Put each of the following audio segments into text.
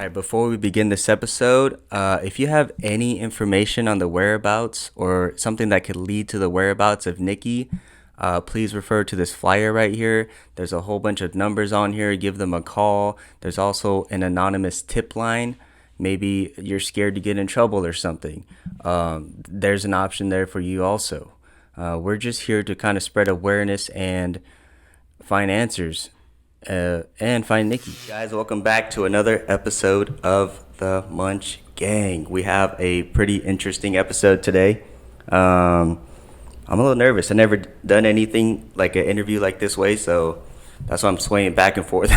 right, before we begin this episode, if you have any information on the whereabouts or something that could lead to the whereabouts of Nikki, please refer to this flyer right here. There's a whole bunch of numbers on here. Give them a call. There's also an anonymous tip line. Maybe you're scared to get in trouble or something. There's an option there for you also. We're just here to kind of spread awareness and find answers. And find Nikki. Guys, welcome back to another episode of the Munch Gang. We have a pretty interesting episode today. I'm a little nervous. I've never done anything like an interview like this way, so that's why I'm swaying back and forth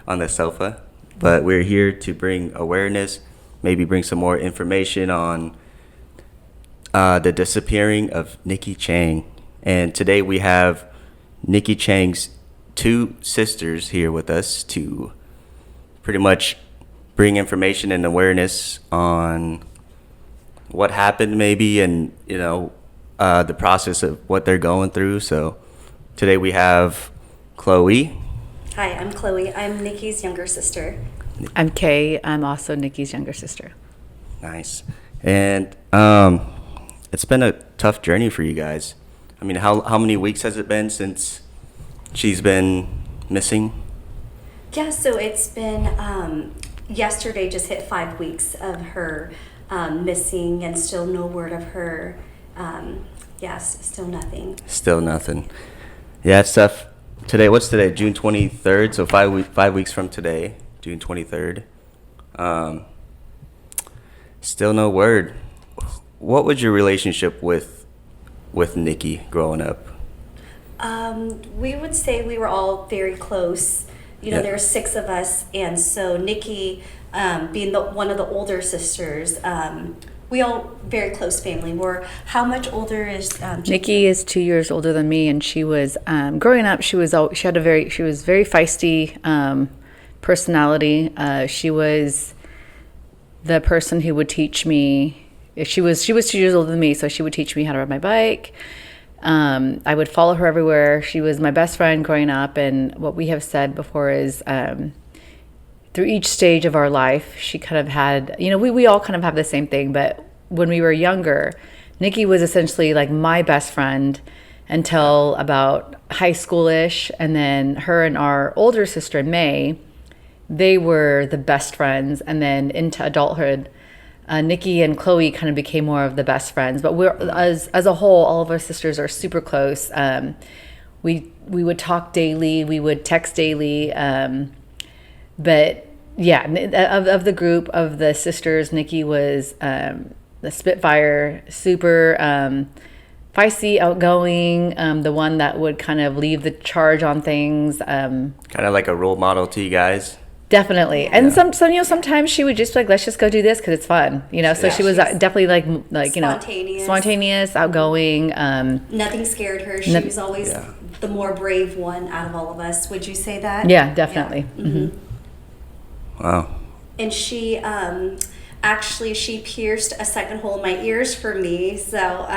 on the sofa. But we're here to bring awareness, maybe bring some more information on the disappearing of Nikki Cheng. And today we have Nikki Cheng's two sisters here with us to pretty much bring information and awareness on what happened maybe and the process of what they're going through. So today we have Chloe. Hi, I'm Chloe. I'm Nikki's younger sister. I'm Kaye. I'm also Nikki's younger sister. Nice. And it's been a tough journey for you guys. I mean, how many weeks has it been since she's been missing? Yeah, so it's been, yesterday just hit 5 weeks of her missing and still no word of her. Yes, still nothing. Still nothing. Yeah, it's tough. Today, what's today? June 23rd, so 5 weeks from today, June 23rd. Still no word. What was your relationship with Nikki growing up? We would say we were all very close. Yep. There were 6 of us, and so Nikki, being one of the older sisters, we all very close family. How much older is Nikki is 2 years older than me, and she was growing up. She was very feisty personality. She was the person who would teach me. She was 2 years older than me, so she would teach me how to ride my bike. I would follow her everywhere. She was my best friend growing up, and what we have said before is through each stage of our life, she kind of had, we all kind of have the same thing, but when we were younger, Nikki was essentially like my best friend until about high school-ish, and then her and our older sister, May, they were the best friends, and then into adulthood, Nikki and Chloe kind of became more of the best friends, but we're as a whole, all of our sisters are super close. We would talk daily, we would text daily, but yeah, of the group of the sisters, Nikki was the Spitfire, super feisty, outgoing, the one that would kind of leave the charge on things. Kind of like a role model to you guys. Definitely. And sometimes she would just be like, let's just go do this because it's fun, so she was definitely like spontaneous, outgoing. Nothing scared her. She was always the more brave one out of all of us. Would you say that? Yeah, definitely. Yeah. Mm-hmm. Wow. And she she pierced a second hole in my ears for me. So,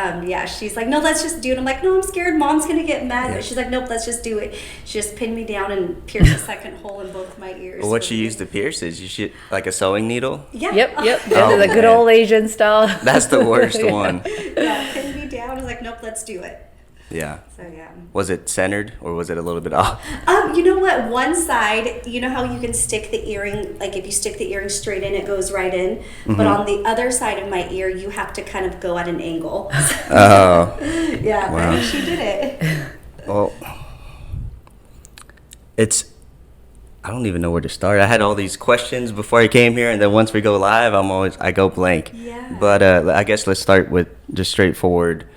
she's like, no, let's just do it. I'm like, no, I'm scared. Mom's going to get mad. Yeah. She's like, nope, let's just do it. She just pinned me down and pierced a second hole in both my ears. Well, what she used to pierce is like a sewing needle? Yeah. Yep. Oh, the good old Asian style. That's the worst one. Yeah, pinned me down. I was like, nope, let's do it. Yeah. So, yeah. Was it centered or was it a little bit off? You know what? One side, you know how you can stick the earring, like if you stick the earring straight in, it goes right in. Mm-hmm. But on the other side of my ear, you have to kind of go at an angle. Oh. Yeah, wow. but she did it. Well, I don't even know where to start. I had all these questions before I came here, and then once we go live, I go blank. Yeah. But I guess let's start with just straightforward.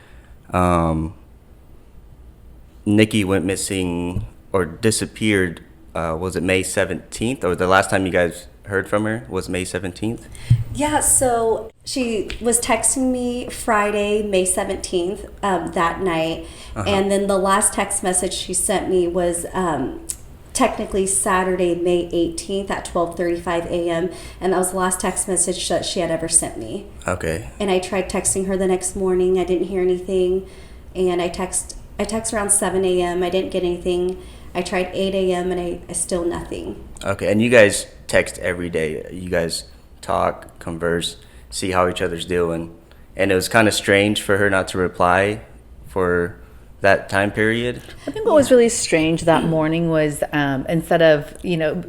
Nikki went missing or disappeared, was it May 17th? Or the last time you guys heard from her was May 17th? Yeah, so she was texting me Friday, May 17th, that night. Uh-huh. And then the last text message she sent me was technically Saturday, May 18th at 12:35 a.m. And that was the last text message that she had ever sent me. Okay. And I tried texting her the next morning. I didn't hear anything. And I text around 7 a.m. I didn't get anything. I tried 8 a.m. and I still nothing. Okay, and you guys text every day. You guys talk, converse, see how each other's doing. And it was kind of strange for her not to reply for that time period. I think what was really strange that morning was instead of,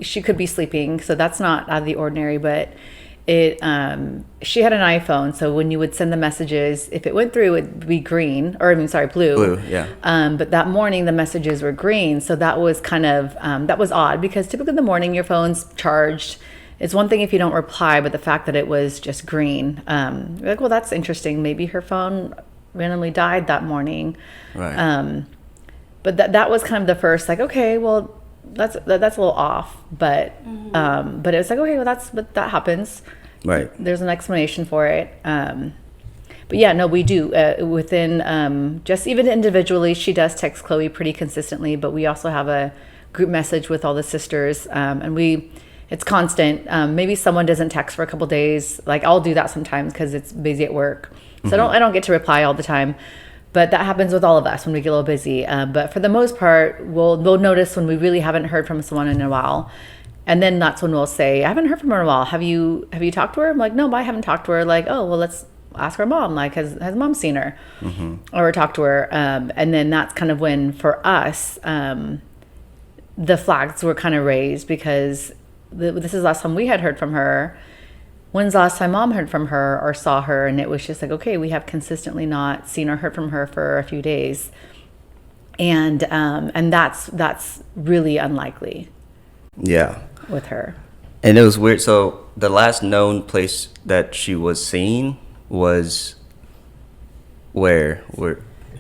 she could be sleeping, so that's not out of the ordinary, but she had an iPhone, so when you would send the messages, if it went through, it would be green, or blue. Blue, yeah. But that morning the messages were green, so that was kind of that was odd, because typically in the morning your phone's charged. It's one thing if you don't reply, but the fact that it was just green, you're like, well, that's interesting. Maybe her phone randomly died that morning. Right. But that was kind of the first, like, okay, well, that's a little off, but but it was like, okay, well, that happens. Right. There's an explanation for it. But yeah, no, we do within just even individually. She does text Chloe pretty consistently, but we also have a group message with all the sisters, and it's constant. Maybe someone doesn't text for a couple days. Like, I'll do that sometimes because it's busy at work, so I don't get to reply all the time. But that happens with all of us when we get a little busy. But for the most part, we'll notice when we really haven't heard from someone in a while. And then that's when we'll say, I haven't heard from her in a while. Have you talked to her? I'm like, no, but I haven't talked to her. Like, oh, well, let's ask her mom. Like, has mom seen her? Or talked to her? And then that's kind of when, for us, the flags were kind of raised, because this is the last time we had heard from her. When's the last time mom heard from her or saw her? And it was just like, okay, we have consistently not seen or heard from her for a few days. And that's really unlikely. Yeah. With her. And it was weird. So the last known place that she was seen was where?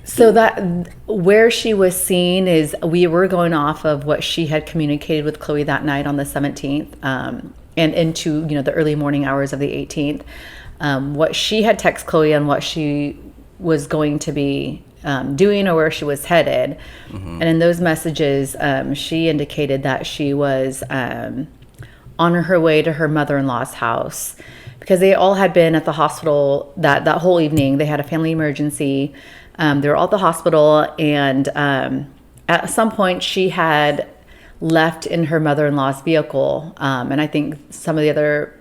So that where she was seen is, we were going off of what she had communicated with Chloe that night on the 17th, and into the early morning hours of the 18th. What she had texted Chloe on what she was going to be doing or where she was headed. And in those messages, she indicated that she was on her way to her mother-in-law's house, because they all had been at the hospital that whole evening. They had a family emergency. They were all at the hospital, and at some point she had left in her mother-in-law's vehicle, and I think some of the other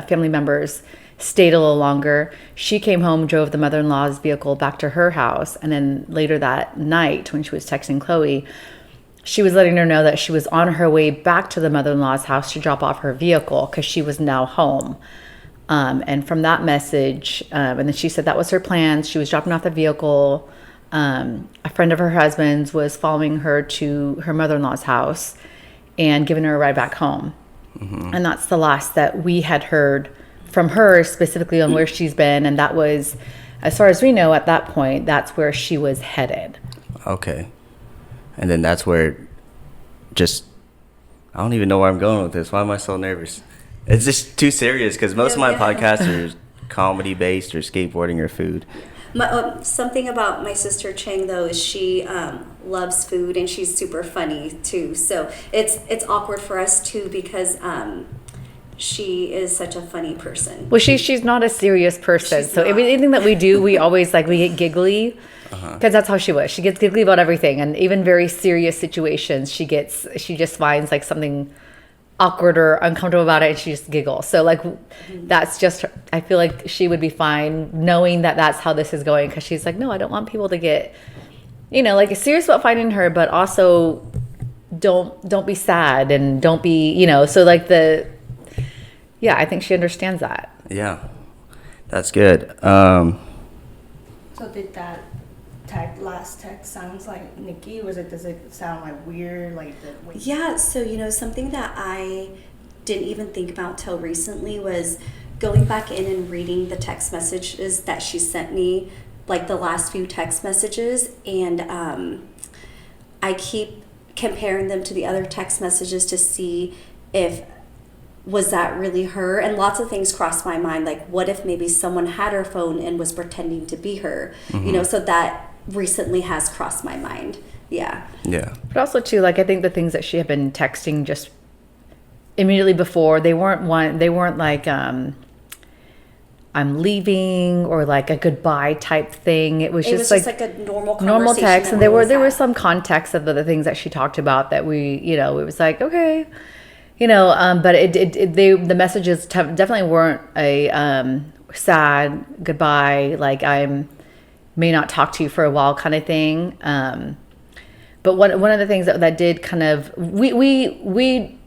family members stayed a little longer. She came home, drove the mother-in-law's vehicle back to her house, and then later that night, when she was texting Chloe, she was letting her know that she was on her way back to the mother-in-law's house to drop off her vehicle, because she was now home. And from that message, and then she said that was her plan. She was dropping off the vehicle. A friend of her husband's was following her to her mother-in-law's house and giving her a ride back home. And that's the last that we had heard from her, specifically on where she's been. And that was, as far as we know at that point, that's where she was headed. Okay. And then that's where I don't even know where I'm going with this. Why am I so nervous? It's just too serious, because most of my podcasts are comedy based or skateboarding or food. Something about my sister Cheng, though, is she loves food, and she's super funny too. So it's awkward for us too, because she is such a funny person. Well, she's not a serious person. So everything that we do, we always we get giggly, because that's how she was. She gets giggly about everything, and even very serious situations, she just finds something awkward or uncomfortable about it, and she just giggles. So that's just, I feel like she would be fine knowing that that's how this is going, because she's like, no, I don't want people to get serious about finding her, but also don't be sad, and don't be so I think she understands that. Yeah, that's good. So did that last text sounds like Nikki? Does it sound weird? Yeah, so something that I didn't even think about till recently was going back in and reading the text messages that she sent me, the last few text messages, and I keep comparing them to the other text messages to see if was that really her. And lots of things crossed my mind, what if maybe someone had her phone and was pretending to be her. So that recently has crossed my mind. Yeah. But also too, I think the things that she had been texting just immediately before, they weren't I'm leaving, or a goodbye type thing. It was just a normal conversation. Normal text, and there were some context of the things that she talked about that we, it was okay, But the messages definitely weren't a sad goodbye, like I may not talk to you for a while kind of thing. But one of the things that did kind of we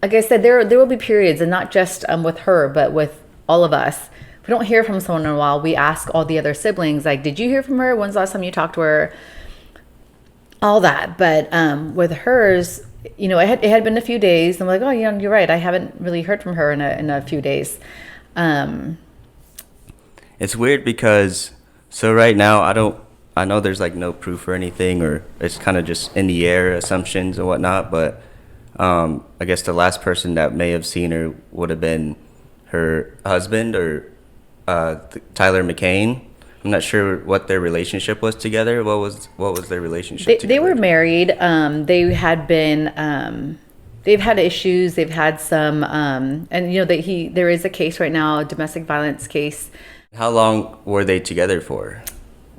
like I said, there will be periods, and not just with her, but with all of us. If we don't hear from someone in a while, we ask all the other siblings, like, did you hear from her? When's the last time you talked to her? All that. But with hers, it had been a few days. I'm like, oh, yeah, you're right. I haven't really heard from her in a few days. It's weird because so right now I know there's like no proof or anything, or it's kind of just in the air, assumptions and whatnot. But I guess the last person that may have seen her would have been her husband, or Tyler Mccain. I'm not sure what their relationship was together. What was their relationship together? They were married. They had been. They've had issues. They've had some, and there is a case right now, a domestic violence case. How long were they together for?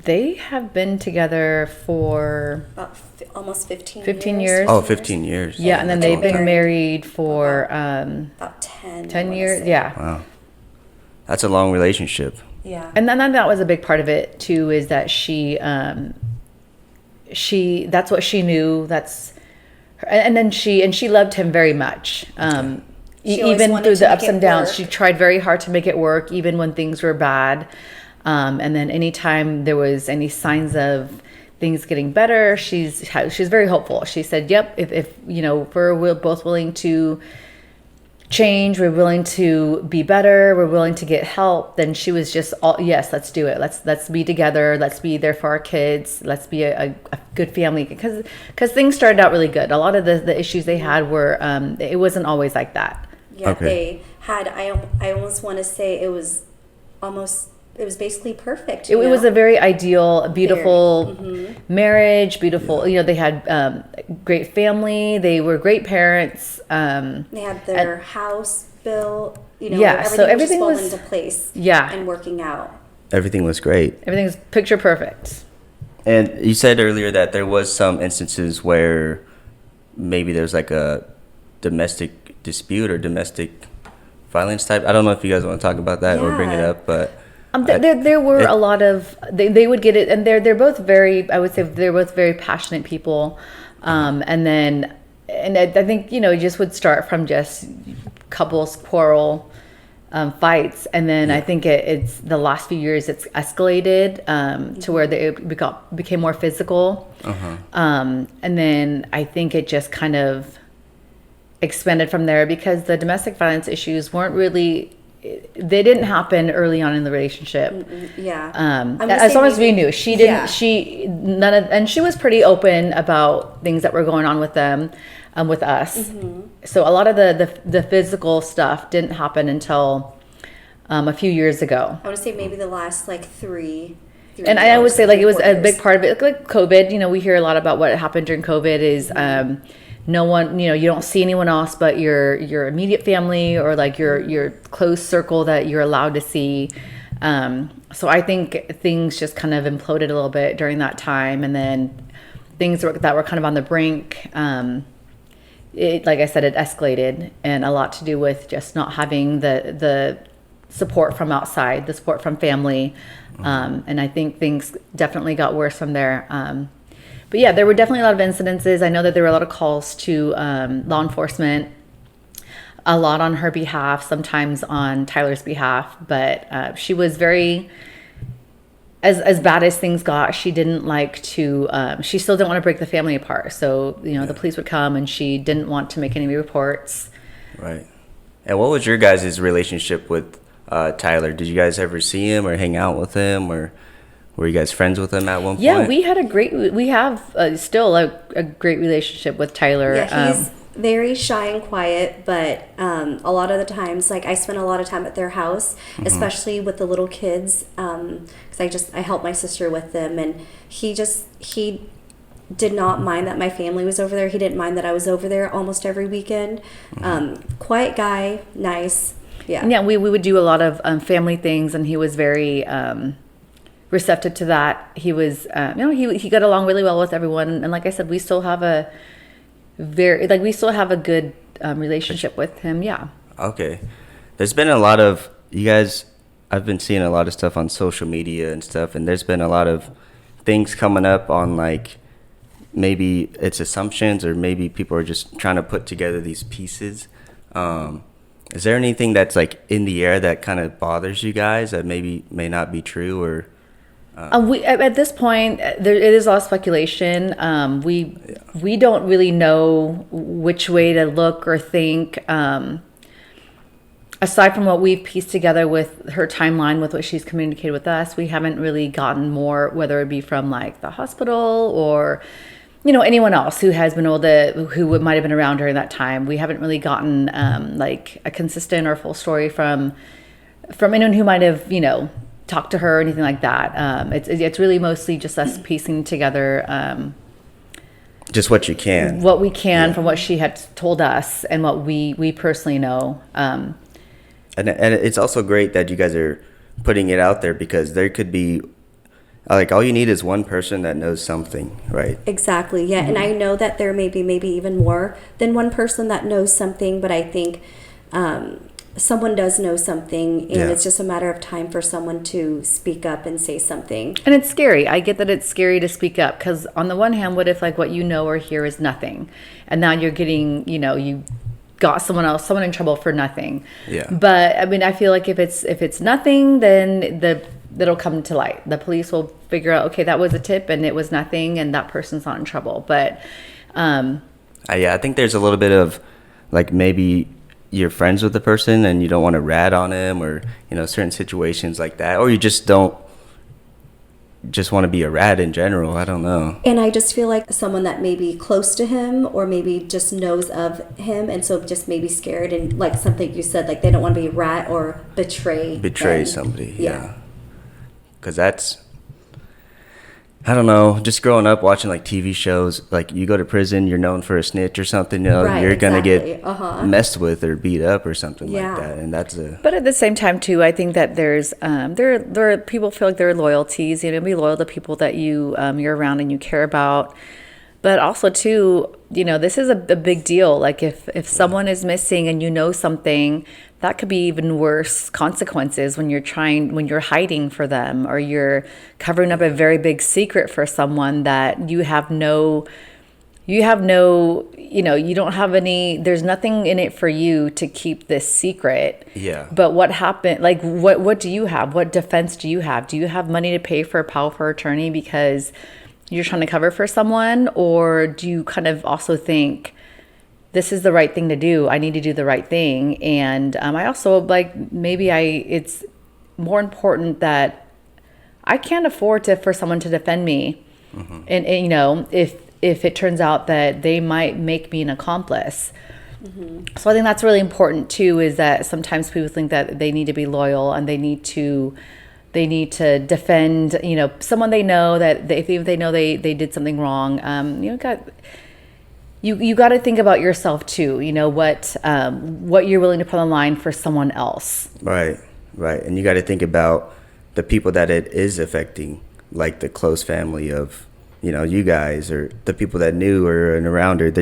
They have been together for About almost 15 years. Oh, 15 years. Yeah, and then they've been married for about 10. 10 years. Yeah. Wow. That's a long relationship. Yeah. And then that was a big part of it too, is that she that's what she knew. And she loved him very much. Even through the ups and downs, she tried very hard to make it work, even when things were bad. And then anytime there was any signs of things getting better, she's very hopeful. She said, "Yep, if we're both willing to change, we're willing to be better, we're willing to get help," then she was just all, yes, let's do it. Let's be together. Let's be there for our kids. Let's be a good family, because things started out really good. A lot of the issues they had were it wasn't always like that. Yeah, Okay. They had. I almost want to say it was basically perfect. It was a very ideal, beautiful marriage. Beautiful. Yeah. They had great family. They were great parents. They had their house built. Yeah, so everything was was just falling into place. Yeah. And working out. Everything was great. Everything's picture perfect. And you said earlier that there was some instances where maybe there's like a domestic dispute or domestic violence type. I don't know if you guys want to talk about that or bring it Yeah. up, but There were a lot of they would get it, and they're both very, I would say they're both very passionate people, and I think you just would start from just couples quarrel, fights, and then I think it's the last few years it's escalated to where it became more physical, and then I think it just kind of expanded from there, because the domestic violence issues weren't really. They didn't happen early on in the relationship. Yeah. As long as we knew, she didn't. Yeah. And she was pretty open about things that were going on with them, with us. So a lot of the physical stuff didn't happen until a few years ago. I want to say maybe the last like three. And I would say like it was a 4 big years. part of it. Like COVID, we hear a lot about what happened during COVID is. No one, you don't see anyone else but your immediate family, or like your close circle that you're allowed to see. So I think things just kind of imploded a little bit during that time, and then things that were kind of on the brink. Like I said, it escalated, and a lot to do with just not having the support from outside, the support from family, and I think things definitely got worse from there. But yeah, there were definitely a lot of incidences. I know that there were a lot of calls to law enforcement, a lot on her behalf, sometimes on Tyler's behalf. But she was very, as bad as things got, she didn't like to, she still didn't want to break the family apart. So, the police would come, and she didn't want to make any reports. right. And what was your guys' relationship with Tyler? Did you guys ever see him or hang out with him, or were you guys friends with him at one point? Yeah, we have still a great relationship with Tyler. Yeah, he's very shy and quiet, but a lot of the times, like I spend a lot of time at their house, especially with the little kids, because I help my sister with them, and he did not mind that my family was over there. He didn't mind that I was over there almost every weekend. Quiet guy, nice. Yeah. Yeah, we would do a lot of family things, and he was very receptive to that. He was, he got along really well with everyone, and like I said, we still have a good relationship with him. Yeah. Okay. There's been a lot of, you guys, I've been seeing a lot of stuff on social media and stuff, and there's been a lot of things coming up on, like, maybe it's assumptions, or maybe people are just trying to put together these pieces. Is there anything that's, like, in the air that kind of bothers you guys that maybe may not be true, or? We at this point, it is all speculation. We don't really know which way to look or think. Aside from what we've pieced together with her timeline, with what she's communicated with us, we haven't really gotten more, whether it be from like the hospital or, anyone else who has been able to, who might have been around during that time. We haven't really gotten like a consistent or full story from anyone who might have, talked to her or anything like that. It's really mostly just us piecing together Just what you can. what we can from what she had told us and what we personally know. And it's also great that you guys are putting it out there, because there could be, like, all you need is one person that knows something, right? Exactly, yeah. And I know that there may be maybe even more than one person that knows something, but I think someone does know something, and it's just a matter of time for someone to speak up and say something. And it's scary. I get that it's scary to speak up, because on the one hand, what if like what you know or hear is nothing, and now you're getting, you got someone in trouble for nothing. Yeah. But I mean, I feel like if it's nothing, then that'll come to light. The police will figure out, okay, that was a tip and it was nothing, and that person's not in trouble. But I think there's a little bit of, like, maybe you're friends with the person and you don't want to rat on him, or certain situations like that, or you just don't just want to be a rat in general. I don't know. And I just feel like someone that may be close to him, or maybe just knows of him, and so just maybe scared, and like something you said, like they don't want to be a rat or betray him. Somebody. Yeah. Because that's, I don't know, just growing up watching like TV shows, like you go to prison, you're known for a snitch or something, Right, you're gonna exactly. get messed with or beat up or something like that, and that's a. But at the same time, too, I think that there's there are people feel like there are loyalties. Be loyal to people that you're around and you care about. But also, too, this is a big deal. Like if someone is missing and you know something, that could be even worse consequences when you're hiding for them, or you're covering up a very big secret for someone that you don't have any, there's nothing in it for you to keep this secret. Yeah. But what happened, like what do you have? What defense do you have? Do you have money to pay for a powerful attorney because you're trying to cover for someone? Or do you kind of also think, this is the right thing to do, I need to do the right thing? And I also it's more important that I can't afford for someone to defend me. Mm-hmm. And if it turns out that they might make me an accomplice. Mm-hmm. So I think that's really important too, is that sometimes people think that they need to be loyal and they need to defend, someone they know, that if they know they did something wrong. You got to think about yourself too. What you're willing to put on the line for someone else. Right. And you got to think about the people that it is affecting, like the close family of, you guys, or the people that knew her and around her. You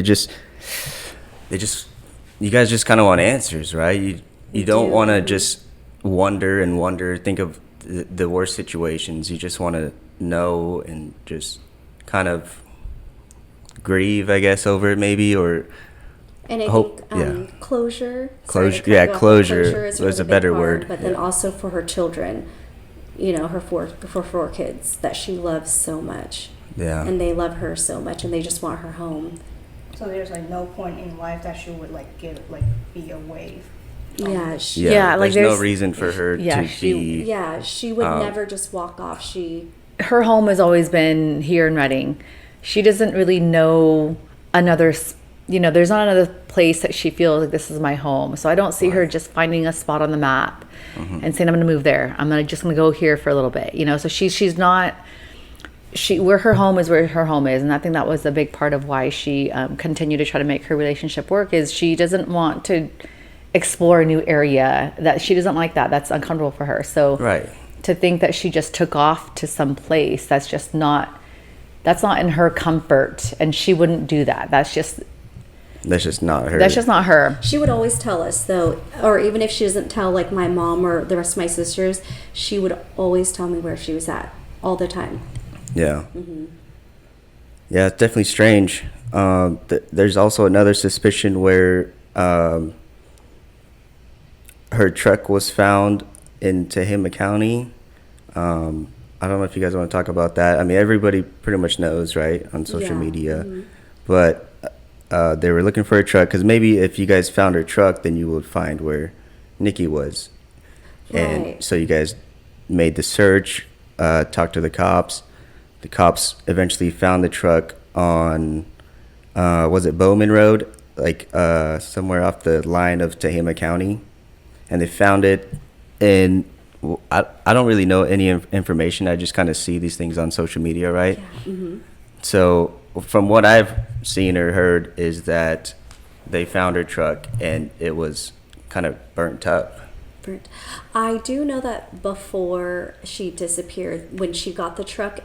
guys just kind of want answers, right? You don't want to just wonder, think of the worst situations. You just want to know and just kind of grieve, I guess, over it maybe, or and I hope, think closure closure is was really a better hard, word, but then also for her children, her four kids that she loves so much, and they love her so much, and they just want her home. So there's like no point in life that she would be away. There's no reason for her to be. Yeah, she would never just walk off. Her home has always been here in Redding. She doesn't really know another, there's not another place that she feels like this is my home. So I don't see her just finding a spot on the map and saying, I'm going to move there. I'm just going to go here for a little bit, So she's not, where her home is where her home is. And I think that was a big part of why she continued to try to make her relationship work, is she doesn't want to explore a new area. That she doesn't like that. That's uncomfortable for her. So to think that she just took off to some place, that's not in her comfort, and she wouldn't do that. That's just, That's just not her. That's just not her. She would always tell us, though, or even if she doesn't tell, like, my mom or the rest of my sisters, she would always tell me where she was at all the time. Yeah. Yeah, it's definitely strange. There's also another suspicion where her truck was found in Tehama County. I don't know if you guys want to talk about that. I mean, everybody pretty much knows, right, on social media. But they were looking for a truck because maybe if you guys found her truck, then you would find where Nikki was. And Right. so you guys made the search, talked to the cops. The cops eventually found the truck on, was it Bowman Road? Like somewhere off the line of Tehama County. And they found it in, I don't really know any information. I just kind of see these things on social media, right? So from what I've seen or heard is that they found her truck and it was kind of burnt up. I do know that before she disappeared, when she got the truck,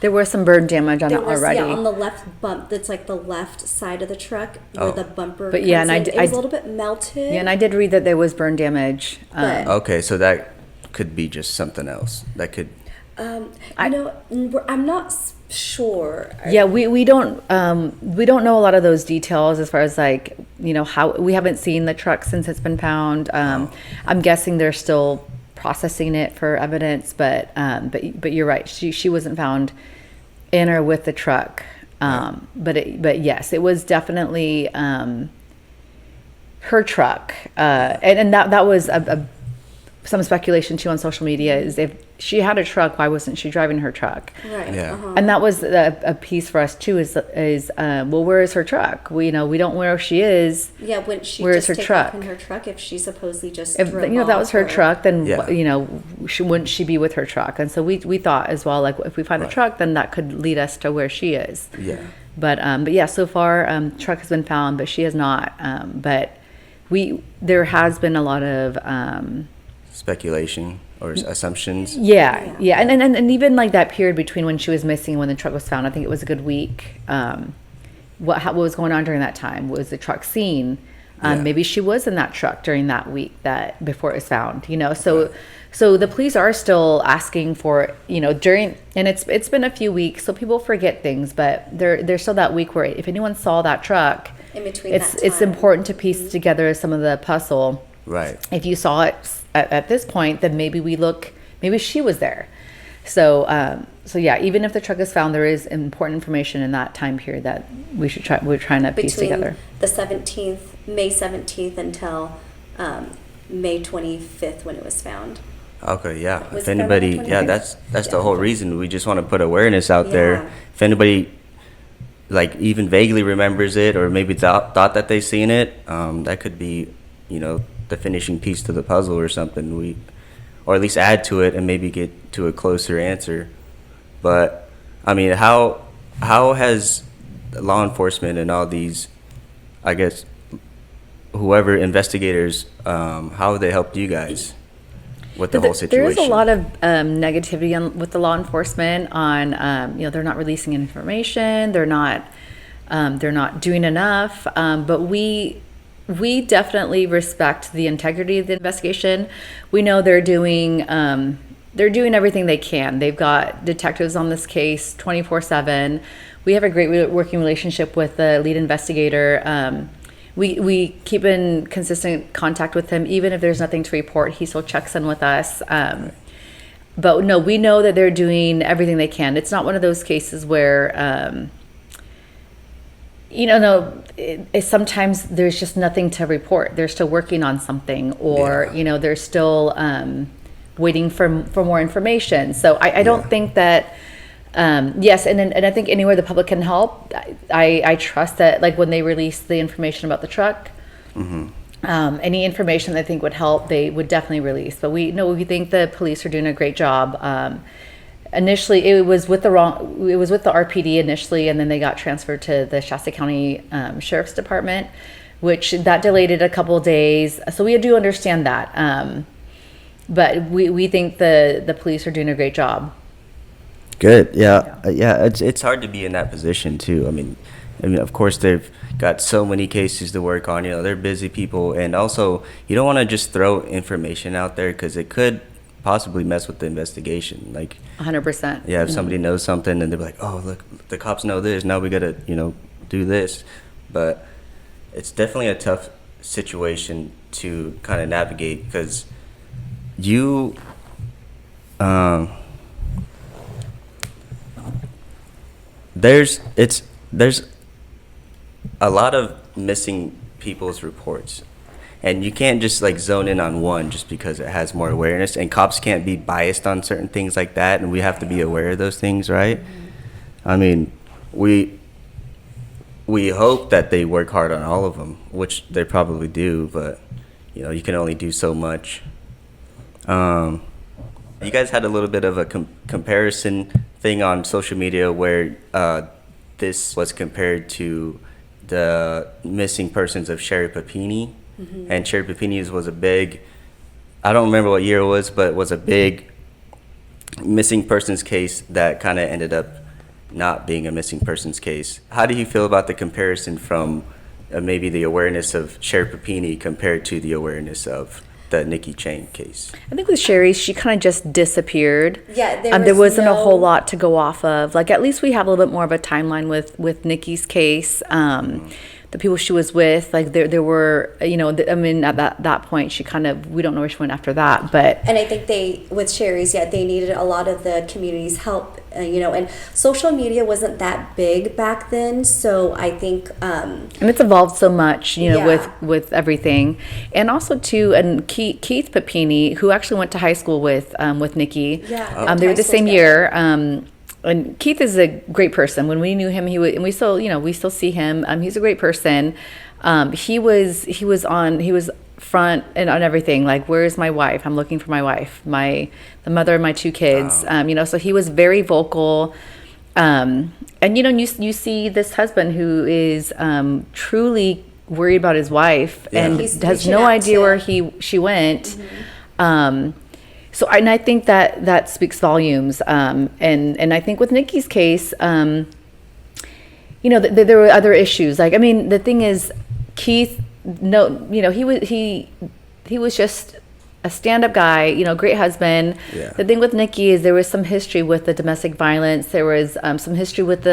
There was some burn damage on there it was already. on the left bump. That's like the left side of the truck where the bumper. But yeah, comes and in. It was a little bit melted. Yeah, and I did read that there was burn damage. But- Okay, so that could be just something else. That could, I'm not sure. Yeah, we don't know a lot of those details as far as like, you know, how we haven't seen the truck since it's been found. I'm guessing they're still processing it for evidence, but you're right. She wasn't found in or with the truck. But yes, it was definitely her truck. And that was some speculation too on social media is if she had a truck, why wasn't she driving her truck? Right. Yeah. And that was a piece for us too. Is well, where is her truck? We we don't know where she is. Yeah, when she Where just is her take truck? off in her truck, if she supposedly just If drove that was off her or- truck, then Yeah. wouldn't she be with her truck? And so we thought as well, like if we find the Right. truck, then that could lead us to where she is. yeah. But yeah, so far truck has been found, but she has not. But there has been a lot of What or assumptions? yeah. And even like that period between when she was missing and when the truck was found, I think it was a good week. What was going on during that time? Was the truck seen? Yeah. Maybe she was in that truck during that week that before it was found. So the police are still asking for during, and it's been a few weeks, so people forget things, but there's still that week where if anyone saw that truck, in between it's that it's time. important to piece together some of the puzzle. Right. If you saw it at this point, then maybe maybe she was there. So yeah, even if the truck is found, there is important information in that time period that we're trying to piece Between together. the 17th, May 17th until May 25th when it was found. Okay, yeah. Was If it anybody, February yeah, 25th? that's the whole reason. We just want to put awareness out Yeah. there. If anybody, like, even vaguely remembers it or maybe thought that they seen it, that could be, the finishing piece to the puzzle or something. Or at least add to it and maybe get to a closer answer. But, I mean, how has law enforcement and all these, I guess, whoever investigators, how have they helped you guys with the whole situation? There is a lot of negativity with the law enforcement on, they're not releasing information, they're not doing enough, but we definitely respect the integrity of the investigation. We know they're doing everything they can. They've got detectives on this case 24/7. We have a great working relationship with the lead investigator. We keep in consistent contact with him, even if there's nothing to report. He still checks in with us. But no, we know that they're doing everything they can. It's not one of those cases where, sometimes there's just nothing to report. They're still working on something, or they're still waiting for more information. So I don't think that. Yes, and I think anywhere the public can help, I trust that, like when they release the information about the truck, any information that I think would help, they would definitely release. But we think the police are doing a great job. Initially, it was with the RPD initially, and then they got transferred to the Shasta County Sheriff's Department, which that delayed it a couple of days. So we do understand that, but we think the police are doing a great job. Good. Yeah. It's hard to be in that position too. I mean, I mean, of course, they've got so many cases to work on. You know, they're busy people, and also you don't want to just throw information out there because it could possibly mess with the investigation. Like, 100%. yeah, if somebody knows something and they're like, "Oh, look, the cops know this. Now we gotta, do this." But it's definitely a tough situation to kind of navigate because you, there's a lot of missing people's reports, and you can't just like zone in on one just because it has more awareness, and cops can't be biased on certain things like that, and we have to be aware of those things, right? I mean, we hope that they work hard on all of them, which they probably do, but you can only do so much. You guys had a little bit of a comparison thing on social media where this was compared to the missing persons of Sherry Papini. And Sherry Papini was a big, I don't remember what year it was, but it was a big missing persons case that kind of ended up not being a missing persons case. How do you feel about the comparison from maybe the awareness of Sherry Papini compared to the awareness of the Nikki Cheng case? I think with Sherry, she kind of just disappeared. Yeah, there wasn't a whole lot to go off of. Like, at least we have a little bit more of a timeline with Nikki's case. The people she was with, like there were, I mean, at that point, she kind of, we don't know where she went after that, but. And I think with Sherry's, they needed a lot of the community's help, and social media wasn't that big back then, so I think. And it's evolved so much, Yeah. with everything, and also too, and Keith Papini, who actually went to high school with Nikki. Yeah. They were the same year. And Keith is a great person. When we knew him, and we still see him. He's a great person. He was front and on everything. Like, where's my wife? I'm looking for my wife. The mother of my two kids. So he was very vocal. And you see this husband who is truly worried about his wife and He's has reaching no out idea to- where she went. So I think that speaks volumes. And I think with Nikki's case, there were other issues. Like, I mean, the thing is, Keith, he was just a stand-up guy, great husband. Yeah. The thing with Nikki is there was some history with the domestic violence. There was some history with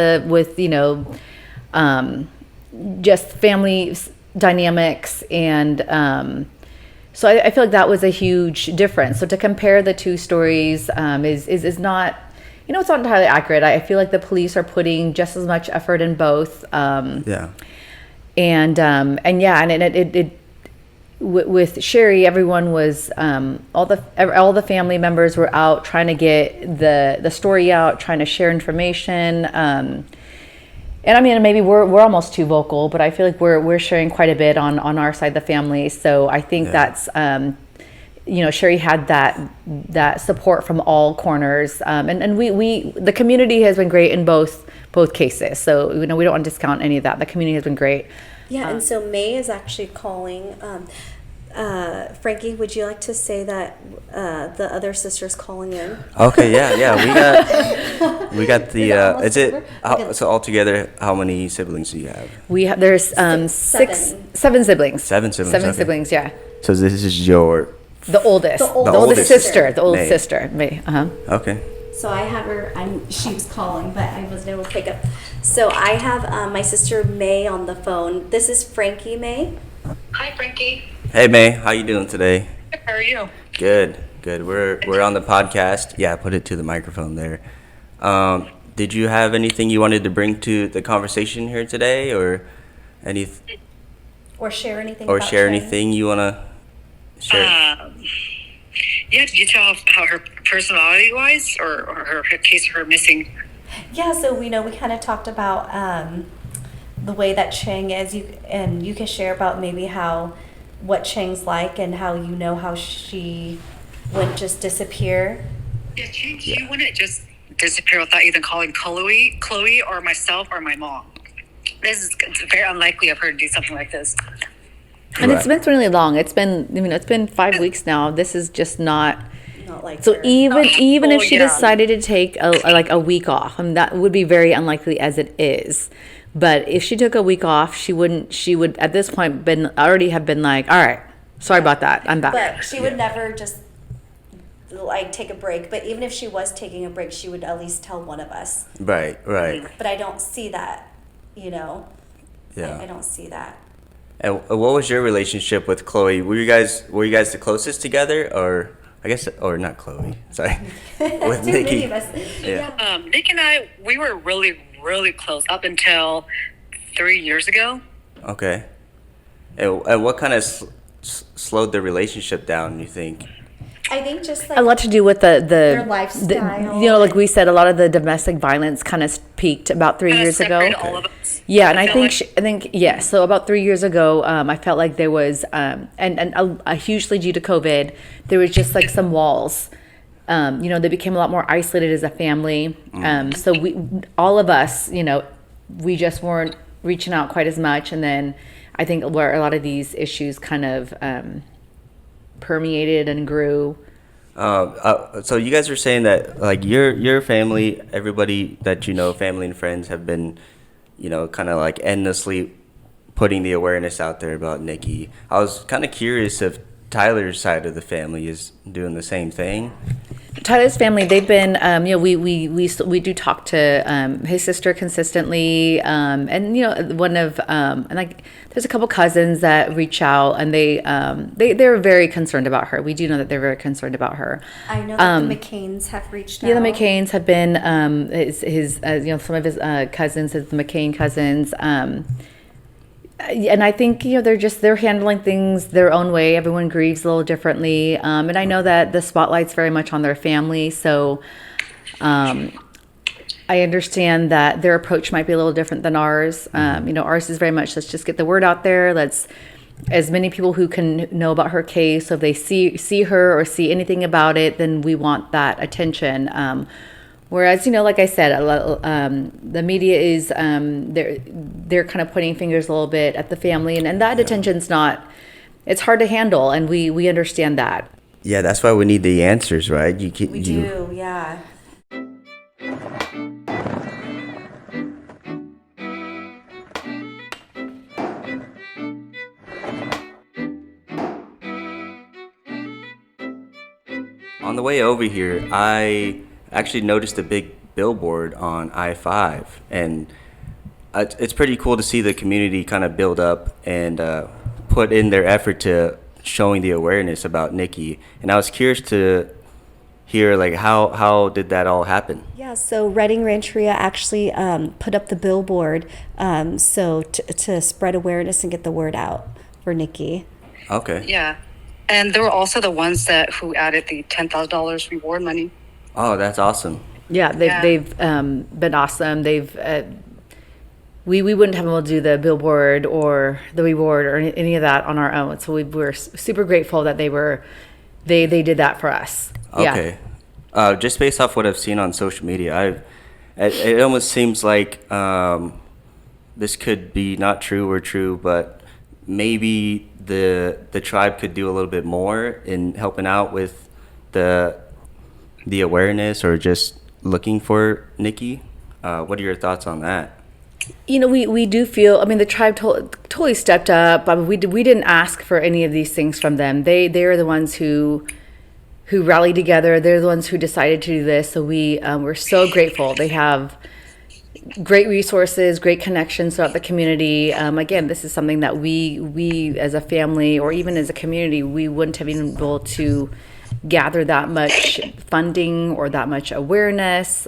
just family dynamics and. So I feel like that was a huge difference. So to compare the two stories is not, it's not entirely accurate. I feel like the police are putting just as much effort in both. With Sherry, everyone was all the family members were out trying to get the story out, trying to share information. And I mean, maybe we're almost too vocal, but I feel like we're sharing quite a bit on our side of the family. So I think that's, Sherry had that support from all corners, and we the community has been great in both cases. So we don't want to discount any of that. The community has been great. Yeah, and so May is actually calling. Frankie, would you like to say that the other sister's calling in? Okay, yeah. We got the. Is it almost over? So altogether, how many siblings do you have? There's Seven. seven siblings. Seven siblings. Okay. Siblings, yeah. So this is your. The oldest. The The oldest oldest sister. The oldest May. sister. May. Okay. So I have her. She was calling, but I wasn't able to pick up. So I have my sister May on the phone. This is Frankie May. Hi, Frankie. Hey May, how you doing today? How are you? Good. We're on the podcast. Yeah, put it to the microphone there. Did you have anything you wanted to bring to the conversation here today, or Or share anything. or about share Cheng? anything you wanna share? Yeah, did you tell how her personality-wise, or her case of her missing? Yeah, so we kind of talked about the way that Cheng is, and you can share about maybe what Cheng's like and how she wouldn't just disappear. Yeah, she wouldn't just disappear without either calling Chloe, or myself, or my mom. It's very unlikely of her to do something like this. And Right. it's been really long. It's been 5 weeks now. This is just not. Not like So her. even if she yeah. decided to take a week off, that would be very unlikely as it is. But if she took a week off, she would at this point already have been like, all right, sorry about that, I'm back. But she would never just like take a break. But even if she was taking a break, she would at least tell one of us. Right. But I don't see that, Yeah. I don't see that. And what was your relationship with Chloe? Were you guys the closest together, or I guess, or not Chloe? Sorry, with Too Nikki. many of us. Yeah. Nick and I, we were really, really close up until 3 years ago. Okay. And what kind of slowed the relationship down, you think? I think just like A lot to do with their lifestyle. like we said, a lot of the domestic violence kind of peaked about 3 Kinda years ago. separated all of us. Yeah, and I feel think yeah. So about 3 years ago, I felt like there was, and hugely due to COVID, there was just like some walls. They became a lot more isolated as a family. So all of us, we just weren't reaching out quite as much. And then I think where a lot of these issues kind of permeated and grew. So you guys are saying that like your family, everybody that family and friends have been, kind of like endlessly putting the awareness out there about Nikki. I was kind of curious if Tyler's side of the family is doing the same thing. Tyler's family, they've been, we do talk to his sister consistently, and one of, and like there's a couple cousins that reach out, and they're very concerned about her. We do know that they're very concerned about her. I know that the McCains have reached out. Yeah, the McCains have been his some of his cousins, his McCain cousins. And I think they're handling things their own way. Everyone grieves a little differently, and I know that the spotlight's very much on their family. So I understand that their approach might be a little different than ours. Ours is very much, let's just get the word out there. Let's, as many people who can know about her case. So if they see her or see anything about it, then we want that attention. Whereas, like I said, the media is, they're kind of pointing fingers a little bit at the family, and that attention's it's hard to handle, and we understand that. Yeah, that's why we need the answers, right? We do, yeah. On the way over here, I actually noticed a big billboard on I-5, and it's pretty cool to see the community kind of build up and put in their effort to showing the awareness about Nikki. And I was curious to hear like how did that all happen? Yeah, so Redding Rancheria actually put up the billboard to spread awareness and get the word out for Nikki. Okay. Yeah. And they were also the ones who added the $10,000 reward money. Oh, that's awesome. Yeah, they've been awesome. We wouldn't have been able to do the billboard or the reward or any of that on our own. So we were super grateful that they did that for us. Okay. Yeah. Just based off what I've seen on social media, it almost seems like this could be not true or true, but maybe the tribe could do a little bit more in helping out with the awareness or just looking for Nikki. What are your thoughts on that? We do feel, the tribe totally stepped up. We didn't ask for any of these things from them. They're the ones who rallied together. They're the ones who decided to do this. So we're so grateful. They have great resources, great connections throughout the community. Again, this is something that we as a family or even as a community, we wouldn't have been able to gather that much funding or that much awareness.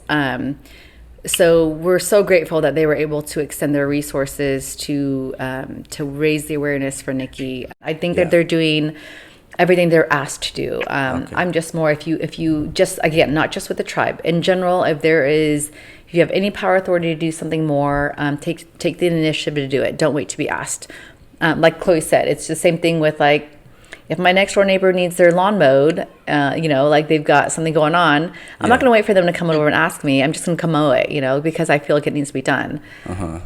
So we're so grateful that they were able to extend their resources to raise the awareness for Nikki. I think that they're doing everything they're asked to do. Okay. I'm just more, if you just, again, not just with the tribe, in general, if you have any power authority to do something more, take the initiative to do it. Don't wait to be asked. Like Chloe said, it's the same thing with like, if my next door neighbor needs their lawn mowed, like they've got something going on, I'm not going to wait for them to come over and ask me. I'm just going to come mow it, because I feel like it needs to be done. Uh-huh.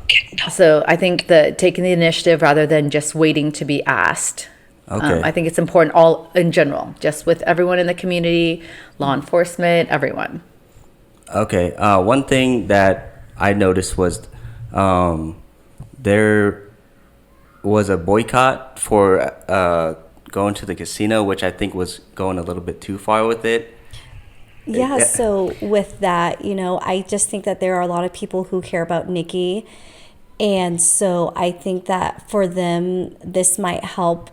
So I think that taking the initiative rather than just waiting to be asked. Okay. I think it's important all in general, just with everyone in the community, law enforcement, everyone. Okay. One thing that I noticed was there was a boycott for going to the casino, which I think was going a little bit too far with it. Yeah, so with that, I just think that there are a lot of people who care about Nikki. And so I think that for them, this might help.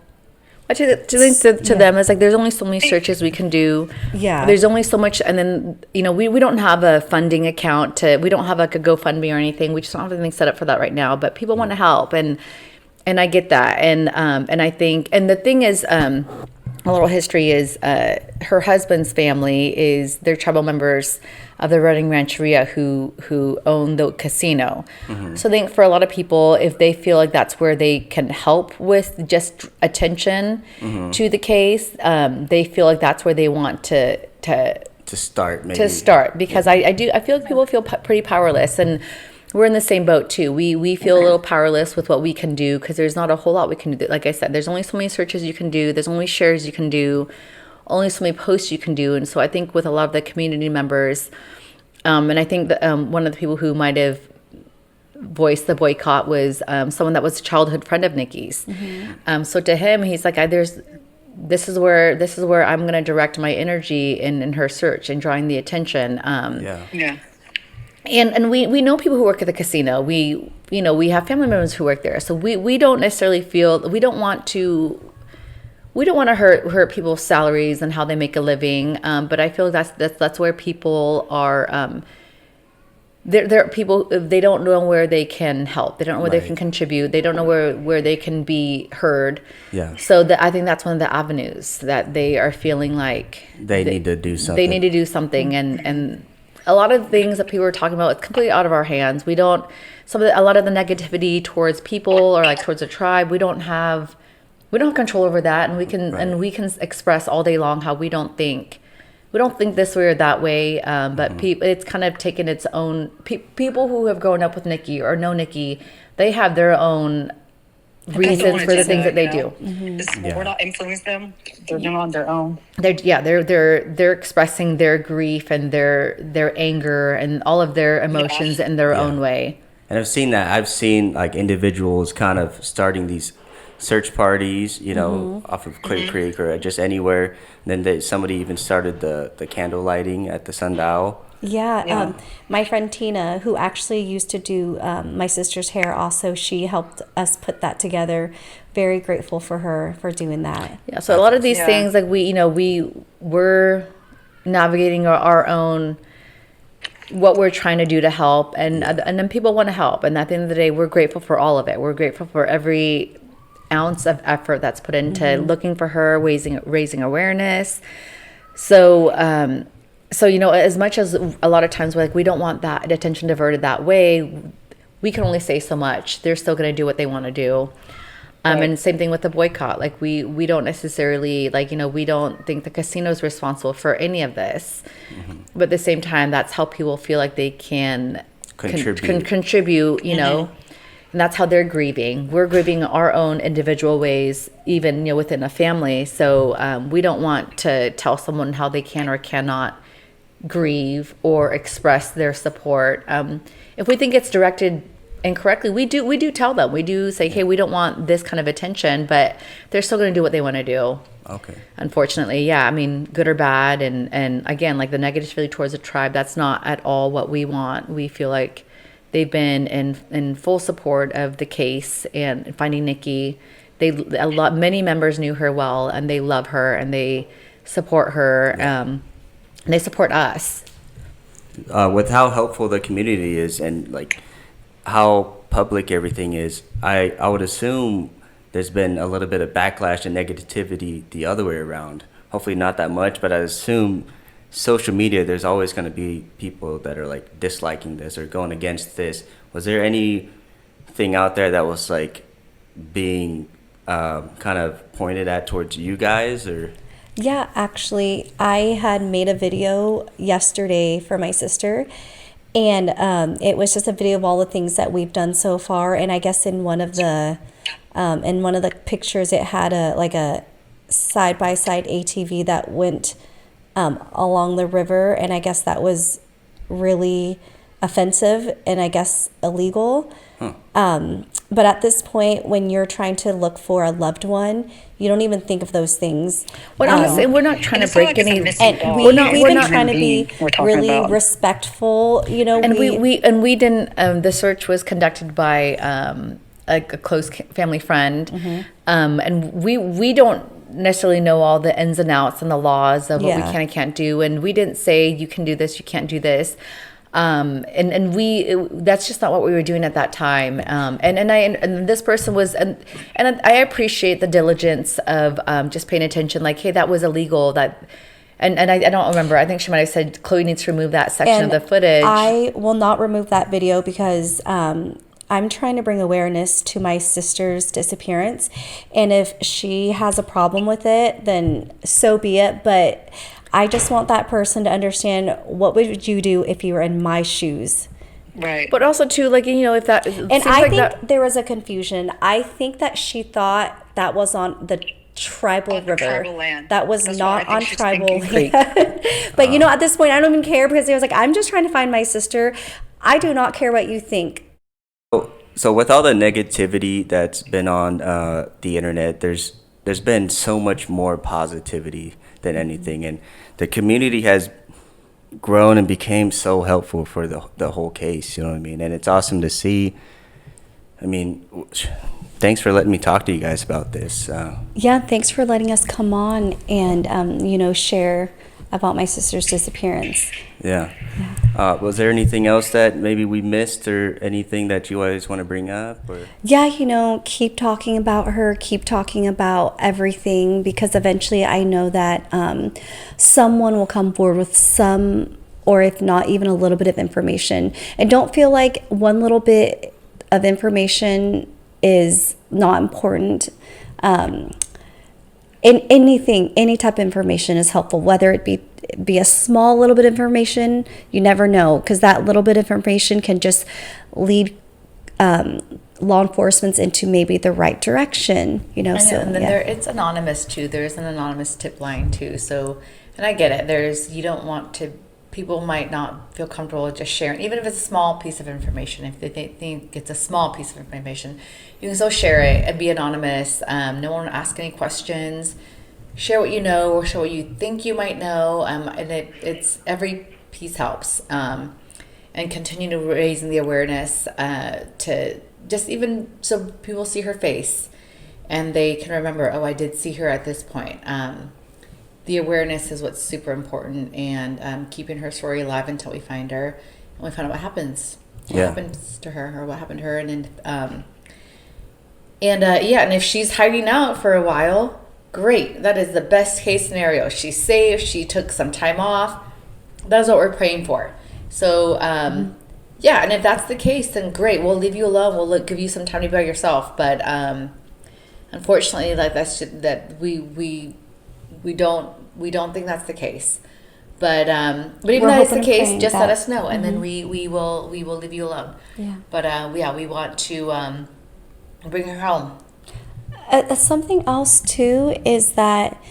But to them, it's like there's only so many searches we can do. Yeah. There's only so much. And then, we don't have a funding account we don't have like a GoFundMe or anything. We just don't have anything set up for that right now. But people want to help. And I get that. And I think, and the thing is, a little history is her husband's family they're tribal members of the Running Rancheria who own the casino. So I think for a lot of people, if they feel like that's where they can help with just attention to the case, they feel like that's where they want to start, maybe. Because I feel like people feel pretty powerless, and we're in the same boat too. We feel a little powerless with what we can do because there's not a whole lot we can do. Like I said, there's only so many searches you can do. There's only shares you can do. Only so many posts you can do. And so I think with a lot of the community members, and I think that one of the people who might have voiced the boycott was someone that was a childhood friend of Nikki's. So to him, he's like, this is where I'm going to direct my energy in her search and drawing the attention. Yeah. And we know people who work at the casino. We have family members who work there. So we don't necessarily feel, we don't want to hurt people's salaries and how they make a living. But I feel that's where people are. There are people, they don't know where they can help. They don't know where they can contribute. They don't know where they can be heard. Yeah. So I think that's one of the avenues that they are feeling like they need to do something. They need to do something, and a lot of things that people are talking about, it's completely out of our hands. A lot of the negativity towards people or like towards a tribe, we don't have control over that, and we can express all day long how we don't think this way or that way. But it's kind of taken its own. People who have grown up with Nikki or know Nikki, they have their own reasons for the things that they do. We're not influencing them; they're doing it on their own. They're expressing their grief and their anger and all of their emotions in their own way. And I've seen that. I've seen like individuals kind of starting these search parties, off of Clear Creek or just anywhere. And then somebody even started the candle lighting at the Sundial. Yeah. My friend Tina, who actually used to do my sister's hair also, she helped us put that together. Very grateful for her for doing that. Yeah, so a lot of these things, like we're navigating our own, what we're trying to do to help, and then people want to help. And at the end of the day, we're grateful for all of it. We're grateful for every ounce of effort that's put into looking for her, raising awareness. So as much as a lot of times we don't want that attention diverted that way, we can only say so much. They're still going to do what they want to do. And same thing with the boycott. Like we don't necessarily we don't think the casino is responsible for any of this. But at the same time, that's how people feel like they can contribute, and that's how they're grieving. We're grieving our own individual ways, even within a family. So we don't want to tell someone how they can or cannot grieve or express their support. If we think it's directed incorrectly, we do tell them. We do say, hey, we don't want this kind of attention, but they're still going to do what they want to do. Okay. Unfortunately, yeah. I mean, good or bad, and again, like the negativity towards the tribe, that's not at all what we want. We feel like they've been in full support of the case and finding Nikki. Many members knew her well, and they love her and they support her. And they support us. With how helpful the community is and like how public everything is, I would assume there's been a little bit of backlash and negativity the other way around. Hopefully not that much, but I assume social media, there's always going to be people that are like disliking this or going against this. Was there anything out there that was like being kind of pointed at towards you guys, or? Yeah, actually, I had made a video yesterday for my sister, and it was just a video of all the things that we've done so far. And I guess in one of the pictures, it had a side-by-side ATV that went along the river, and I guess that was really offensive and I guess illegal. But at this point, when you're trying to look for a loved one, you don't even think of those things. Well, honestly, we're not trying to break any. And We're not. we've We're been not. trying to be really respectful, you know. And we didn't. The search was conducted by a close family friend, and we don't necessarily know all the ins and outs and the laws of what we can and can't do. And we didn't say you can do this, you can't do this. That's just not what we were doing at that time. And this person was, and I appreciate the diligence of just paying attention. Like, hey, that was illegal. And I don't remember. I think she might have said Chloe needs to remove that section of the footage. I will not remove that video because I'm trying to bring awareness to my sister's disappearance. And if she has a problem with it, then so be it. But I just want that person to understand, what would you do if you were in my shoes? Right. But also too, like, you know, if that And I think there was a confusion. I think that she thought that was on the tribal river. Tribal land. That was That's not what I on think she's tribal thinking. land. But you know, at this point, I don't even care, because I was like, I'm just trying to find my sister. I do not care what you think. So with all the negativity that's been on the internet, there's been so much more positivity than anything, and the community has grown and became so helpful for the whole case. You know what I mean? And it's awesome to see. I mean, thanks for letting me talk to you guys about this. Yeah, thanks for letting us come on and you know, share about my sister's disappearance. Yeah. Was there anything else that maybe we missed, or anything that you always want to bring up? Or? Yeah, you know, keep talking about her, keep talking about everything, because eventually I know that someone will come forward with some, or if not even a little bit of information. And don't feel like one little bit of information is not important. In anything, any type of information is helpful, whether it be a small little bit of information. You never know, because that little bit of information can just lead law enforcement into maybe the right direction, you know. And then it's anonymous too. There's an anonymous tip line too. So, and I get it. You don't want to. People might not feel comfortable just sharing, even if it's a small piece of information. If they think it's a small piece of information, you can still share it and be anonymous. No one will ask any questions. Share what you know, or share what you think you might know. And it's every piece helps. And continue to raising the awareness to just, even so people see her face and they can remember, oh, I did see her at this point. The awareness is what's super important, and keeping her story alive until we find her and we find out what happens. What happens to her, or what happened to her. And if she's hiding out for a while, great. That is the best case scenario. She's safe. She took some time off. That's what we're praying for. So, and if that's the case, then great. We'll leave you alone. We'll give you some time to be by yourself. But unfortunately, like we don't think that's the case. But even though it's the case, just let us know, and then we will leave you alone. Yeah. But we want to bring her home. Something else too is that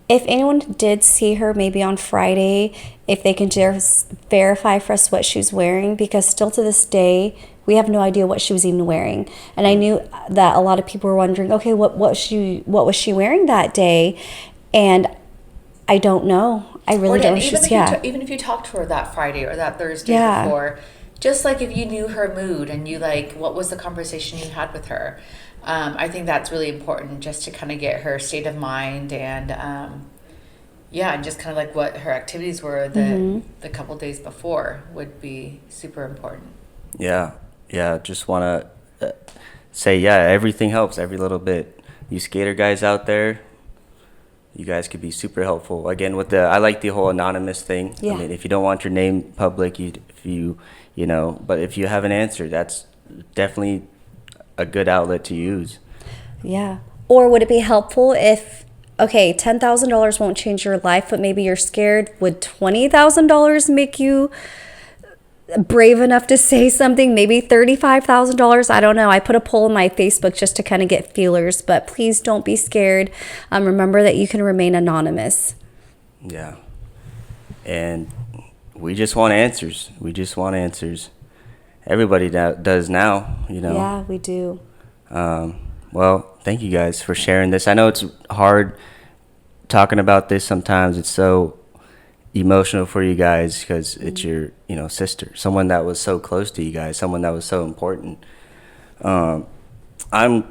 if anyone did see her maybe on Friday, if they can just verify for us what she was wearing, because still to this day we have no idea what she was even wearing. And I knew that a lot of people were wondering, okay, what was she wearing that day? And I don't know. I really don't. Even if you talked to her that Friday or that Thursday before, just like if you knew her mood and you what was the conversation you had with her. I think that's really important, just to kind of get her state of mind and and just kind of like what her activities were the couple days before would be super important. Yeah. Just want to say, everything helps, every little bit. You skater guys out there, you guys could be super helpful. Again, I like the whole anonymous thing. Yeah. I mean, if you don't want your name public, but if you have an answer, that's definitely a good outlet to use. Yeah. Or would it be helpful if, okay, $10,000 won't change your life, but maybe you're scared? Would $20,000 make you brave enough to say something? Maybe $35,000. I don't know. I put a poll on my Facebook just to kind of get feelers, but please don't be scared. Remember that you can remain anonymous. Yeah. And we just want answers. Everybody does now, Yeah, we do. Well, thank you guys for sharing this. I know it's hard talking about this sometimes. It's so emotional for you guys because it's your, sister, someone that was so close to you guys, someone that was so important. I'm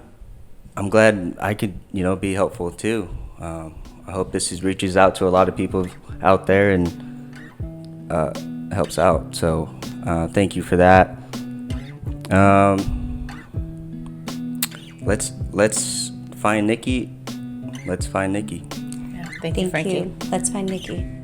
glad I could, be helpful too. I hope reaches out to a lot of people out there and helps out. So thank you for that. Let's find Nikki. Yeah. Thank you, Thank Frankie. you. Let's find Nikki.